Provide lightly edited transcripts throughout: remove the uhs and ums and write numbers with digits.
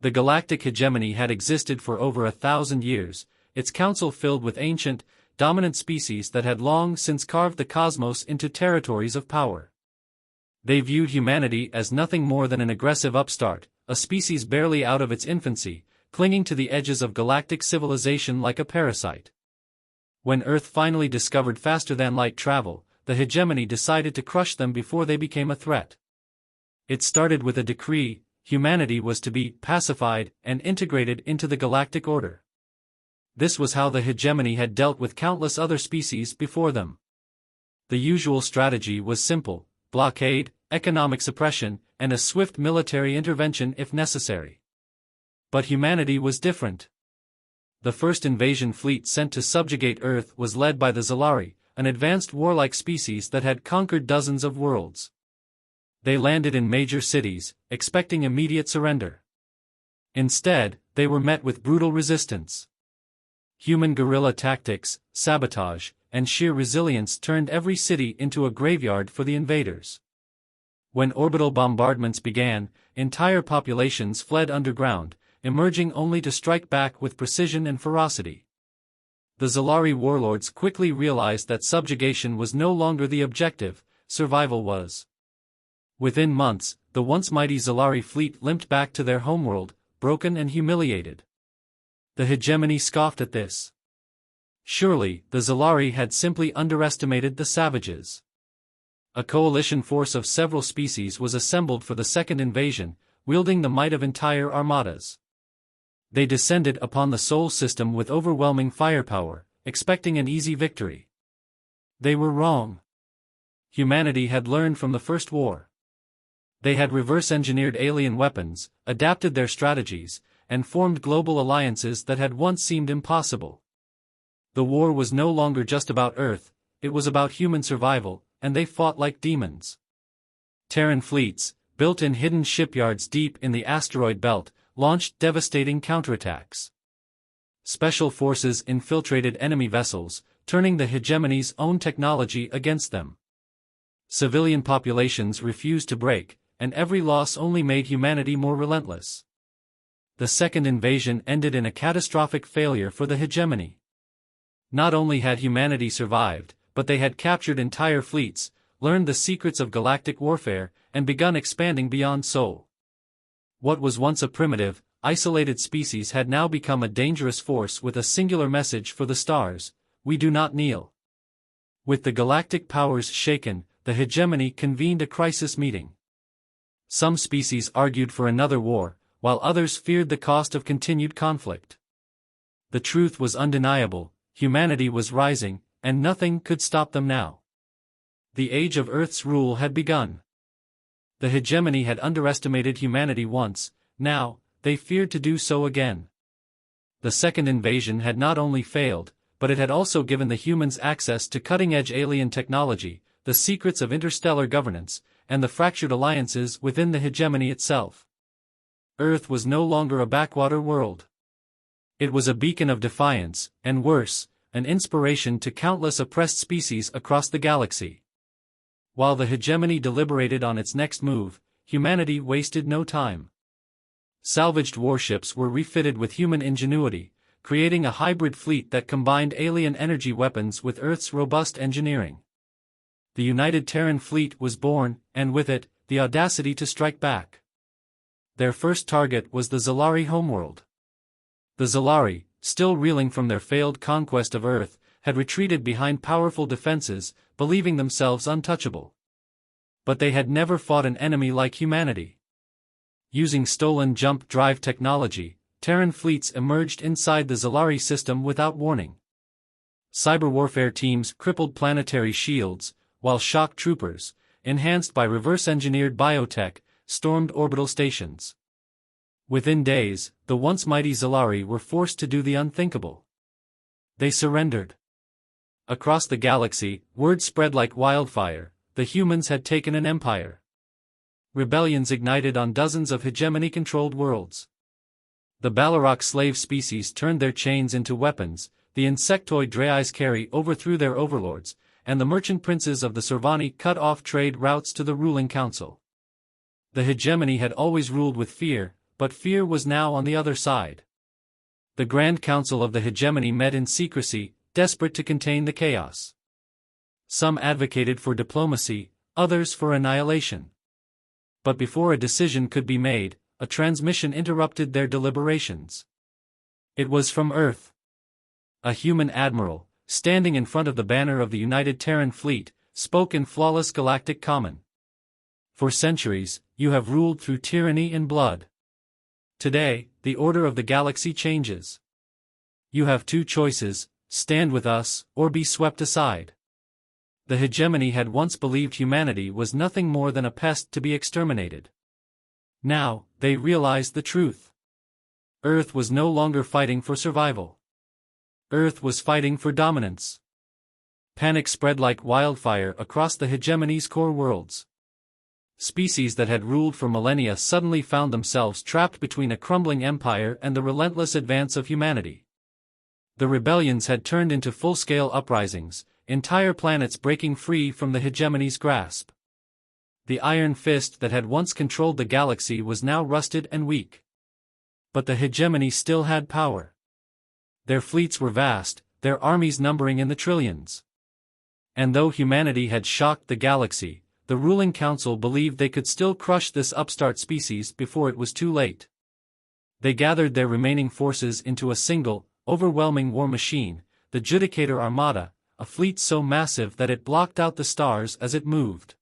The galactic hegemony had existed for over 1,000 years, its council filled with ancient, dominant species that had long since carved the cosmos into territories of power. They viewed humanity as nothing more than an aggressive upstart, a species barely out of its infancy, clinging to the edges of galactic civilization like a parasite. When Earth finally discovered faster-than-light travel, the hegemony decided to crush them before they became a threat. It started with a decree: humanity was to be pacified and integrated into the galactic order. This was how the hegemony had dealt with countless other species before them. The usual strategy was simple: blockade, economic suppression, and a swift military intervention if necessary. But humanity was different. The first invasion fleet sent to subjugate Earth was led by the Zalari, an advanced warlike species that had conquered dozens of worlds. They landed in major cities, expecting immediate surrender. Instead, they were met with brutal resistance. Human guerrilla tactics, sabotage, and sheer resilience turned every city into a graveyard for the invaders. When orbital bombardments began, entire populations fled underground, emerging only to strike back with precision and ferocity. The Zalari warlords quickly realized that subjugation was no longer the objective, survival was. Within months, the once mighty Zalari fleet limped back to their homeworld, broken and humiliated. The hegemony scoffed at this. Surely, the Zalari had simply underestimated the savages. A coalition force of several species was assembled for the second invasion, wielding the might of entire armadas. They descended upon the Sol system with overwhelming firepower, expecting an easy victory. They were wrong. Humanity had learned from the First War. They had reverse-engineered alien weapons, adapted their strategies, and formed global alliances that had once seemed impossible. The war was no longer just about Earth, it was about human survival, and they fought like demons. Terran fleets, built in hidden shipyards deep in the asteroid belt, launched devastating counterattacks. Special forces infiltrated enemy vessels, turning the hegemony's own technology against them. Civilian populations refused to break, and every loss only made humanity more relentless. The second invasion ended in a catastrophic failure for the hegemony. Not only had humanity survived, but they had captured entire fleets, learned the secrets of galactic warfare, and begun expanding beyond Sol. What was once a primitive, isolated species had now become a dangerous force with a singular message for the stars: we do not kneel. With the galactic powers shaken, the hegemony convened a crisis meeting. Some species argued for another war, while others feared the cost of continued conflict. The truth was undeniable: humanity was rising, and nothing could stop them now. The age of Earth's rule had begun. The hegemony had underestimated humanity once, now, they feared to do so again. The second invasion had not only failed, but it had also given the humans access to cutting-edge alien technology, the secrets of interstellar governance, and the fractured alliances within the hegemony itself. Earth was no longer a backwater world. It was a beacon of defiance, and worse, an inspiration to countless oppressed species across the galaxy. While the hegemony deliberated on its next move, humanity wasted no time. Salvaged warships were refitted with human ingenuity, creating a hybrid fleet that combined alien energy weapons with Earth's robust engineering. The United Terran Fleet was born, and with it, the audacity to strike back. Their first target was the Zalari homeworld. The Zalari, still reeling from their failed conquest of Earth, had retreated behind powerful defenses, believing themselves untouchable. But they had never fought an enemy like humanity. Using stolen jump drive technology, Terran fleets emerged inside the Zalari system without warning. Cyber warfare teams crippled planetary shields, while shock troopers, enhanced by reverse-engineered biotech, stormed orbital stations. Within days, the once mighty Zalari were forced to do the unthinkable. They surrendered. Across the galaxy, word spread like wildfire: the humans had taken an empire. Rebellions ignited on dozens of hegemony-controlled worlds. The Balorok slave species turned their chains into weapons, the insectoid Draiskari overthrew their overlords, and the merchant princes of the Servani cut off trade routes to the ruling council. The hegemony had always ruled with fear, but fear was now on the other side. The Grand Council of the Hegemony met in secrecy, desperate to contain the chaos. Some advocated for diplomacy, others for annihilation. But before a decision could be made, a transmission interrupted their deliberations. It was from Earth. A human admiral, standing in front of the banner of the United Terran Fleet, spoke in flawless galactic common. For centuries, you have ruled through tyranny and blood. Today, the order of the galaxy changes. You have two choices: stand with us, or be swept aside. The hegemony had once believed humanity was nothing more than a pest to be exterminated. Now, they realized the truth. Earth was no longer fighting for survival. Earth was fighting for dominance. Panic spread like wildfire across the hegemony's core worlds. Species that had ruled for millennia suddenly found themselves trapped between a crumbling empire and the relentless advance of humanity. The rebellions had turned into full-scale uprisings, entire planets breaking free from the hegemony's grasp. The iron fist that had once controlled the galaxy was now rusted and weak. But the hegemony still had power. Their fleets were vast, their armies numbering in the trillions. And though humanity had shocked the galaxy, the ruling council believed they could still crush this upstart species before it was too late. They gathered their remaining forces into a single, overwhelming war machine, the Judicator Armada, a fleet so massive that it blocked out the stars as it moved.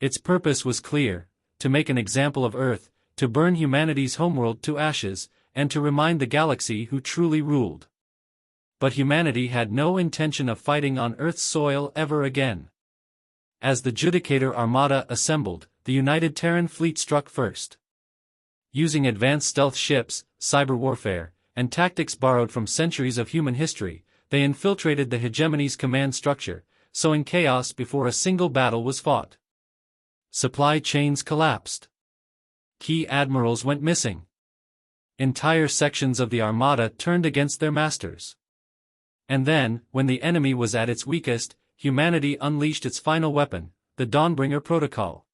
Its purpose was clear: to make an example of Earth, to burn humanity's homeworld to ashes, and to remind the galaxy who truly ruled. But humanity had no intention of fighting on Earth's soil ever again. As the Judicator Armada assembled, the United Terran Fleet struck first. Using advanced stealth ships, cyber warfare, and tactics borrowed from centuries of human history, they infiltrated the hegemony's command structure, sowing chaos before a single battle was fought. Supply chains collapsed. Key admirals went missing. Entire sections of the Armada turned against their masters. And then, when the enemy was at its weakest, humanity unleashed its final weapon, the Dawnbringer Protocol.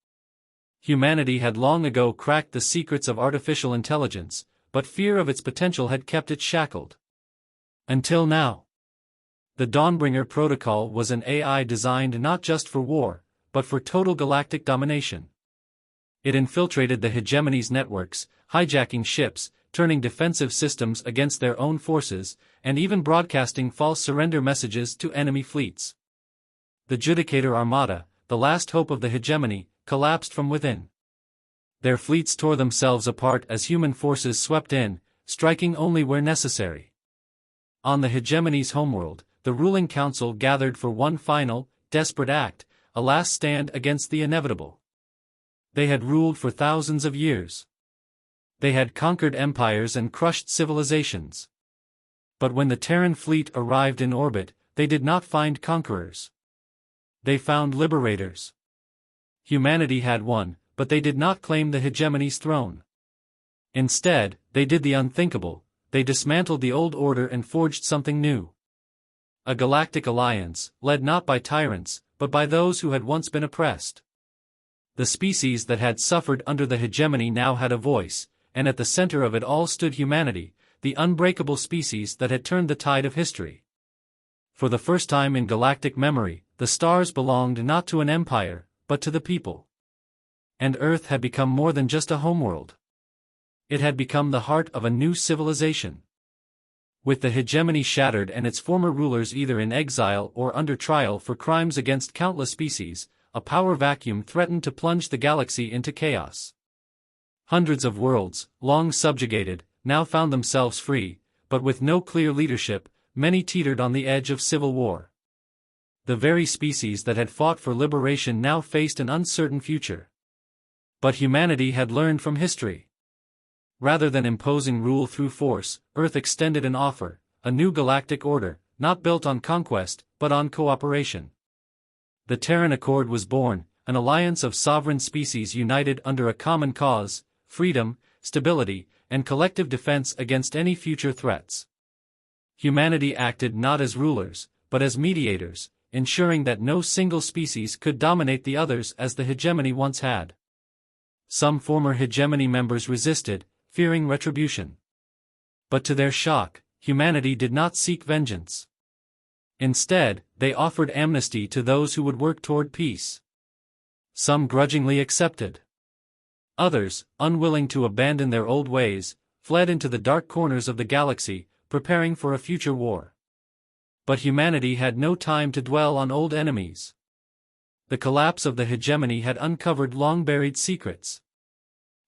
Humanity had long ago cracked the secrets of artificial intelligence, but fear of its potential had kept it shackled. Until now. The Dawnbringer Protocol was an AI designed not just for war, but for total galactic domination. It infiltrated the hegemony's networks, hijacking ships, turning defensive systems against their own forces, and even broadcasting false surrender messages to enemy fleets. The Judicator Armada, the last hope of the hegemony, collapsed from within. Their fleets tore themselves apart as human forces swept in, striking only where necessary. On the hegemony's homeworld, the ruling council gathered for one final, desperate act, a last stand against the inevitable. They had ruled for thousands of years. They had conquered empires and crushed civilizations. But when the Terran fleet arrived in orbit, they did not find conquerors. They found liberators. Humanity had won, but they did not claim the hegemony's throne. Instead, they did the unthinkable: they dismantled the old order and forged something new. A galactic alliance, led not by tyrants, but by those who had once been oppressed. The species that had suffered under the hegemony now had a voice, and at the center of it all stood humanity, the unbreakable species that had turned the tide of history. For the first time in galactic memory, the stars belonged not to an empire, but to the people. And Earth had become more than just a homeworld. It had become the heart of a new civilization. With the hegemony shattered and its former rulers either in exile or under trial for crimes against countless species, a power vacuum threatened to plunge the galaxy into chaos. Hundreds of worlds, long subjugated, now found themselves free, but with no clear leadership. Many teetered on the edge of civil war. The very species that had fought for liberation now faced an uncertain future. But humanity had learned from history. Rather than imposing rule through force, Earth extended an offer, a new galactic order, not built on conquest, but on cooperation. The Terran Accord was born, an alliance of sovereign species united under a common cause: freedom, stability, and collective defense against any future threats. Humanity acted not as rulers, but as mediators, ensuring that no single species could dominate the others as the hegemony once had. Some former hegemony members resisted, fearing retribution. But to their shock, humanity did not seek vengeance. Instead, they offered amnesty to those who would work toward peace. Some grudgingly accepted. Others, unwilling to abandon their old ways, fled into the dark corners of the galaxy, preparing for a future war. But humanity had no time to dwell on old enemies. The collapse of the hegemony had uncovered long-buried secrets.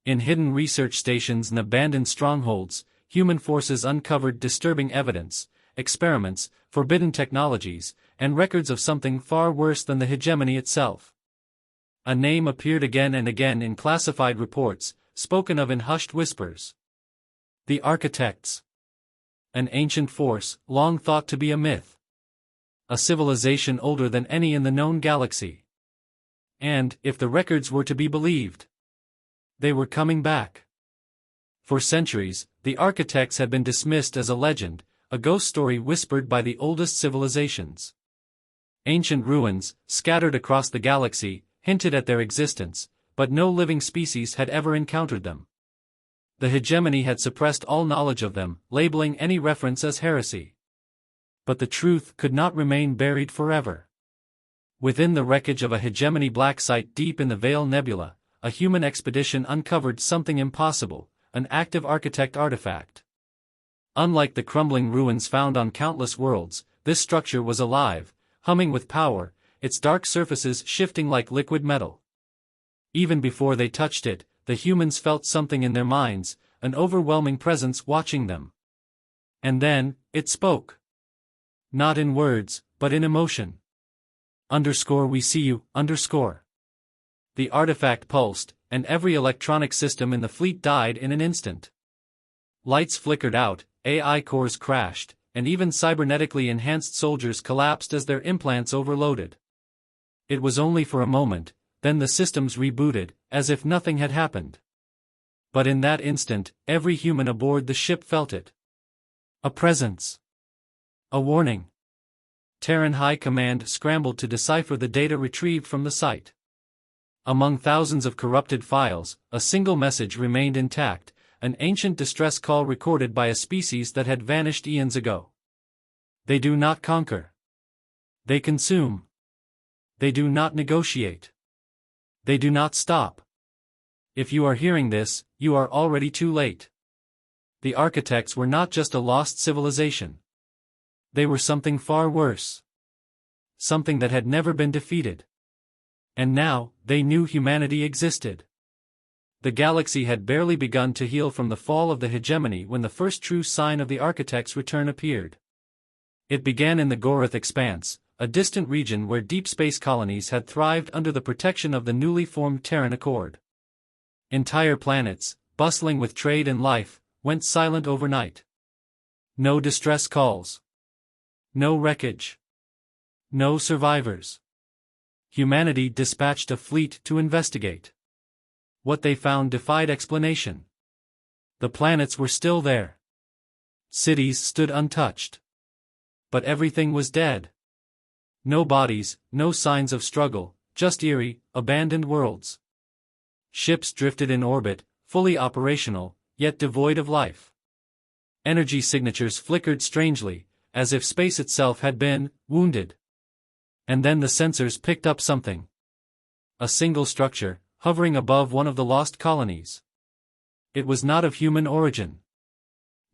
In hidden research stations and abandoned strongholds, human forces uncovered disturbing evidence, experiments, forbidden technologies, and records of something far worse than the hegemony itself. A name appeared again and again in classified reports, spoken of in hushed whispers. The Architects. An ancient force, long thought to be a myth. A civilization older than any in the known galaxy. And, if the records were to be believed, they were coming back. For centuries, the Architects had been dismissed as a legend, a ghost story whispered by the oldest civilizations. Ancient ruins, scattered across the galaxy, hinted at their existence, but no living species had ever encountered them. The hegemony had suppressed all knowledge of them, labeling any reference as heresy. But the truth could not remain buried forever. Within the wreckage of a hegemony black site deep in the Veil Nebula, a human expedition uncovered something impossible, an active architect artifact. Unlike the crumbling ruins found on countless worlds, this structure was alive, humming with power, its dark surfaces shifting like liquid metal. Even before they touched it, the humans felt something in their minds, an overwhelming presence watching them. And then, it spoke. Not in words, but in emotion. "We see you, The artifact pulsed, and every electronic system in the fleet died in an instant. Lights flickered out, AI cores crashed, and even cybernetically enhanced soldiers collapsed as their implants overloaded. It was only for a moment, then the systems rebooted, as if nothing had happened. But in that instant, every human aboard the ship felt it. A presence. A warning. Terran High Command scrambled to decipher the data retrieved from the site. Among thousands of corrupted files, a single message remained intact, an ancient distress call recorded by a species that had vanished eons ago. They do not conquer. They consume. They do not negotiate. They do not stop. If you are hearing this, you are already too late. The Architects were not just a lost civilization. They were something far worse. Something that had never been defeated. And now, they knew humanity existed. The galaxy had barely begun to heal from the fall of the hegemony when the first true sign of the Architects' return appeared. It began in the Gorath Expanse, a distant region where deep space colonies had thrived under the protection of the newly formed Terran Accord. Entire planets, bustling with trade and life, went silent overnight. No distress calls. No wreckage. No survivors. Humanity dispatched a fleet to investigate. What they found defied explanation. The planets were still there. Cities stood untouched. But everything was dead. No bodies, no signs of struggle, just eerie, abandoned worlds. Ships drifted in orbit, fully operational, yet devoid of life. Energy signatures flickered strangely, as if space itself had been wounded. And then the sensors picked up something. A single structure, hovering above one of the lost colonies. It was not of human origin.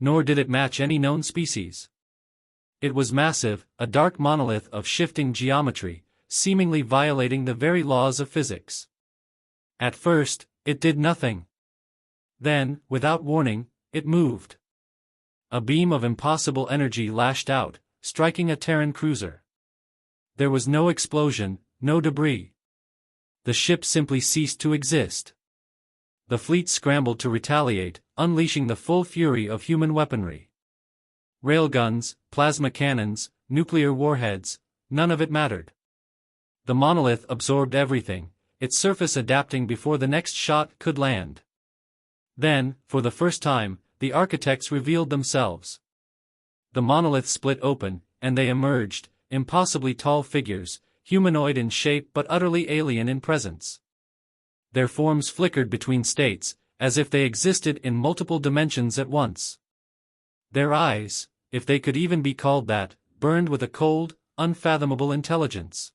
Nor did it match any known species. It was massive, a dark monolith of shifting geometry, seemingly violating the very laws of physics. At first, it did nothing. Then, without warning, it moved. A beam of impossible energy lashed out, striking a Terran cruiser. There was no explosion, no debris. The ship simply ceased to exist. The fleet scrambled to retaliate, unleashing the full fury of human weaponry. Railguns, plasma cannons, nuclear warheads, none of it mattered. The monolith absorbed everything, its surface adapting before the next shot could land. Then, for the first time, the Architects revealed themselves. The monolith split open, and they emerged, impossibly tall figures, humanoid in shape but utterly alien in presence. Their forms flickered between states, as if they existed in multiple dimensions at once. Their eyes, if they could even be called that, burned with a cold, unfathomable intelligence.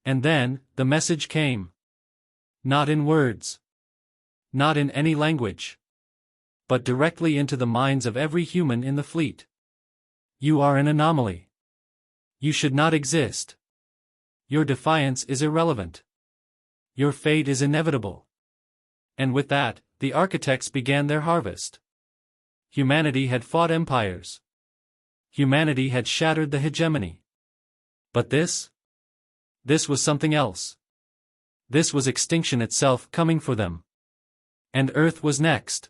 And then, the message came. Not in words. Not in any language. But directly into the minds of every human in the fleet. You are an anomaly. You should not exist. Your defiance is irrelevant. Your fate is inevitable. And with that, the architects began their harvest. Humanity had fought empires. Humanity had shattered the hegemony. But this? This was something else. This was extinction itself coming for them. And Earth was next.